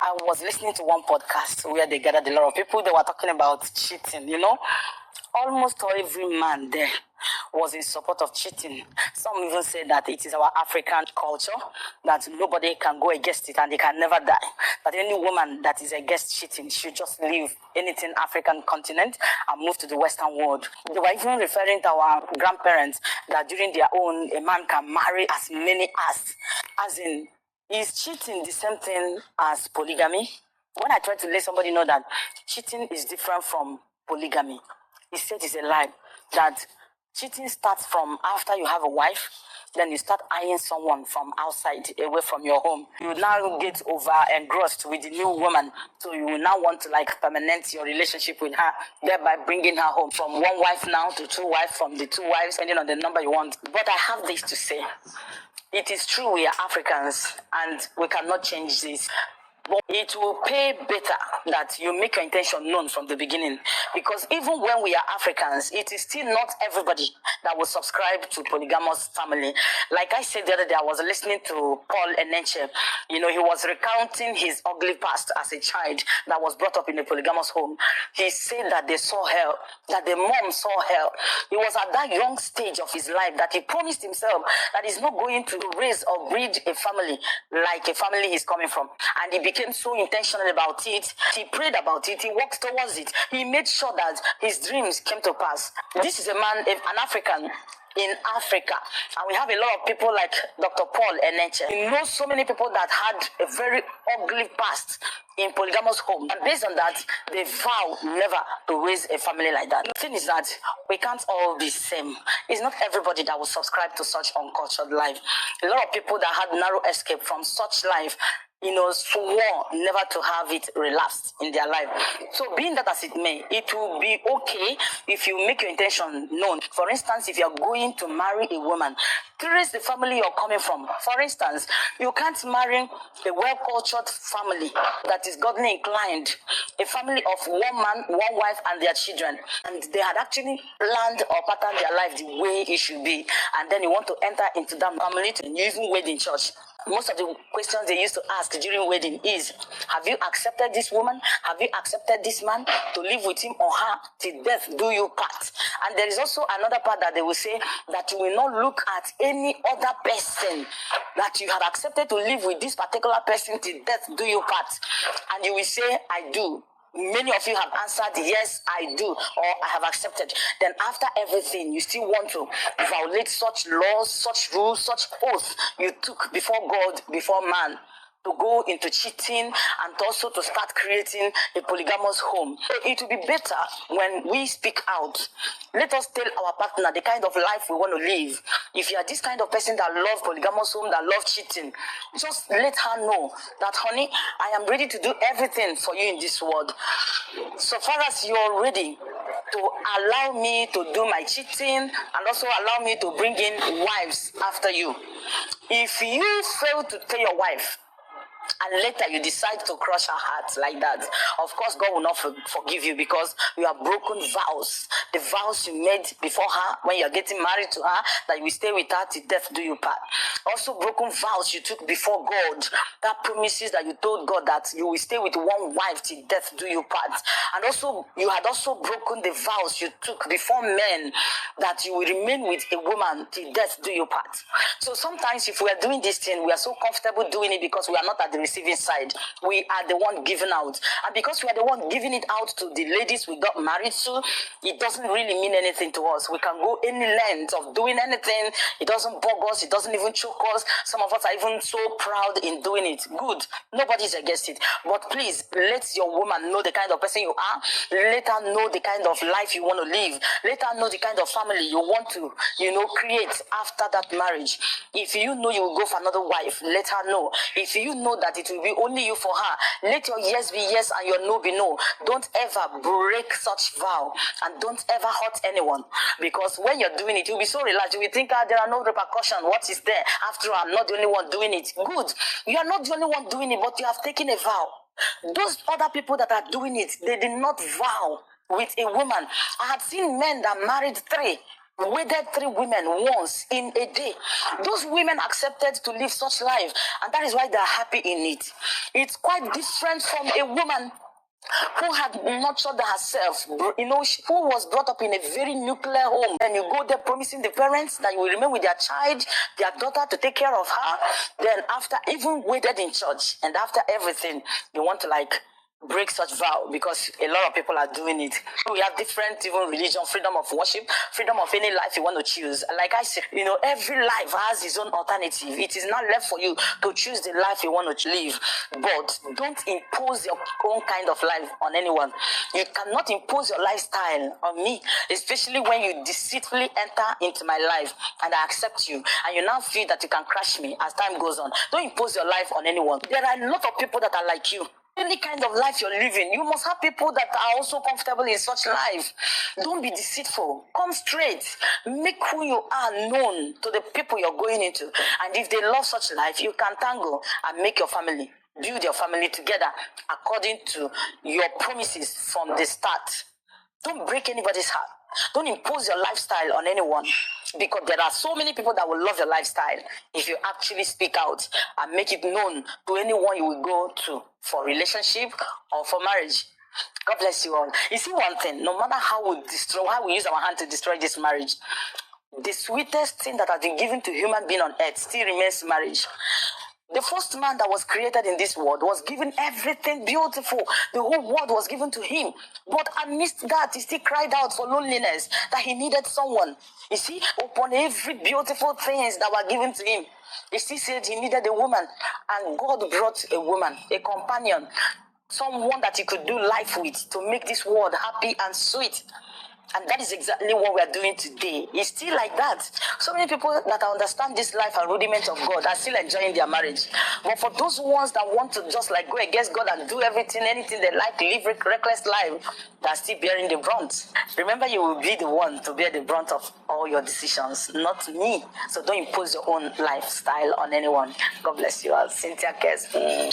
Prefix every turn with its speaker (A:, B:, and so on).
A: I was listening to one podcast where they gathered a lot of people. They were talking about cheating, Almost every man there was in support of cheating. Some even say that it is our African culture, that nobody can go against it and they can never die. That any woman that is against cheating should just leave anything African continent and move to the Western world. They were even referring to our grandparents that during their own, a man can marry as many as in, is cheating the same thing as polygamy? When I try to let somebody know that cheating is different from polygamy, he said it's a lie. That cheating starts from after you have a wife, then you start eyeing someone from outside, away from your home. You now get over engrossed with the new woman, so you will now want to permanent your relationship with her, thereby bringing her home from one wife now to two wives, from the two wives, depending on the number you want. But I have this to say. It is true we are Africans and we cannot change this. But it will pay better that you make your intention known from the beginning. Because even when we are Africans, it is still not everybody that will subscribe to polygamous family. Like I said the other day, I was listening to Paul Enenche. He was recounting his ugly past as a child that was brought up in a polygamous home. He said that they saw hell, that the mom saw hell. It was at that young stage of his life that he promised himself that he's not going to raise or breed a family like a family he's coming from. And he became so intentional about it. He prayed about it. He worked towards it. He made sure that his dreams came to pass. This is a man, an African in Africa. And we have a lot of people like Dr. Paul Enenche. He knows so many people that had a very ugly past in polygamous home. And based on that, they vow never to raise a family like that. The thing is that we can't all be same. It's not everybody that will subscribe to such uncultured life. A lot of people that had narrow escape from such life swore never to have it relapsed in their life. So being that as it may, it will be okay if you make your intention known. For instance, if you're going to marry a woman, trace the family you're coming from. For instance, you can't marry a well-cultured family that is godly inclined, a family of one man, one wife, and their children. And they had actually planned or patterned their life the way it should be. And then you want to enter into that family and you even wed in church. Most of the questions they used to ask during wedding is, have you accepted this woman? Have you accepted this man to live with him or her till death do you part? And there is also another part that they will say that you will not look at any other person, that you have accepted to live with this particular person till death do you part. And you will say, I do. Many of you have answered, yes, I do, or I have accepted. Then after everything, you still want to violate such laws, such rules, such oath you took before God, before man, to go into cheating and also to start creating a polygamous home. So it will be better when we speak out. Let us tell our partner the kind of life we want to live. If you are this kind of person that loves polygamous home, that loves cheating, just let her know that, honey, I am ready to do everything for you in this world. So far as you are ready to allow me to do my cheating and also allow me to bring in wives after you. If you fail to tell your wife, and later you decide to crush her heart like that, of course God will not forgive you, because you have broken vows. The vows you made before her when you are getting married to her, that you will stay with her till death do you part. Also broken vows you took before God, that promises that you told God that you will stay with one wife till death do you part. And also you had also broken the vows you took before men, that you will remain with a woman till death do you part. So sometimes if we are doing this thing, we are so comfortable doing it because we are not at the receiving side. We are the one giving out. And because we are the one giving it out to the ladies we got married to, it doesn't really mean anything to us. We can go any length of doing anything. It doesn't bug us. It doesn't even choke us. Some of us are even so proud in doing it. Good. Nobody's against it. But please, let your woman know the kind of person you are. Let her know the kind of life you want to live. Let her know the kind of family you want to, create after that marriage. If you know you will go for another wife, let her know. If you know that it will be only you for her, let your yes be yes and your no be no. Don't ever break such vow, and don't ever hurt anyone, because when you're doing it, you'll be so relaxed. You will think, there are no repercussions. What is there? After all, I'm not the only one doing it. Good. You are not the only one doing it, but you have taken a vow. Those other people that are doing it, they did not vow with a woman. I have seen men that married 3. wedded 3 women once in a day. Those women accepted to live such life, and that is why they are happy in it. It's quite different from a woman who had nurtured herself, who was brought up in a very nuclear home. And you go there promising the parents that you will remain with their child, their daughter, to take care of her. Then after, even waited in church, and after everything, you want to break such vow, because a lot of people are doing it. We have different even religion, freedom of worship, freedom of any life you want to choose. Like I said, every life has its own alternative. It is not left for you to choose the life you want to live, but don't impose your own kind of life on anyone. You cannot impose your lifestyle on me, especially when you deceitfully enter into my life and I accept you, and you now feel that you can crush me as time goes on. Don't impose your life on anyone. There are a lot of people that are like you. Any kind of life you're living, you must have people that are also comfortable in such life. Don't be deceitful. Come straight. Make who you are known to the people you're going into. And if they love such life, you can tangle and make your family, build your family together according to your promises from the start. Don't break anybody's heart. Don't impose your lifestyle on anyone, because there are so many people that will love your lifestyle if you actually speak out and make it known to anyone you will go to for relationship or for marriage. God bless you all. You see one thing, no matter how we use our hand to destroy this marriage, the sweetest thing that has been given to human being on earth still remains marriage. The first man that was created in this world was given everything beautiful. The whole world was given to him. But amidst that, he still cried out for loneliness, that he needed someone. You see, upon every beautiful things that were given to him, he still said he needed a woman. And God brought a woman, a companion, someone that he could do life with to make this world happy and sweet. And that is exactly what we are doing today. It's still like that. So many people that understand this life and rudiment of God are still enjoying their marriage. But for those ones that want to just go against God and do everything, anything they like, live a reckless life, they're still bearing the brunt. Remember, you will be the one to bear the brunt of all your decisions, not me. So don't impose your own lifestyle on anyone. God bless you all. Cynthia Kes.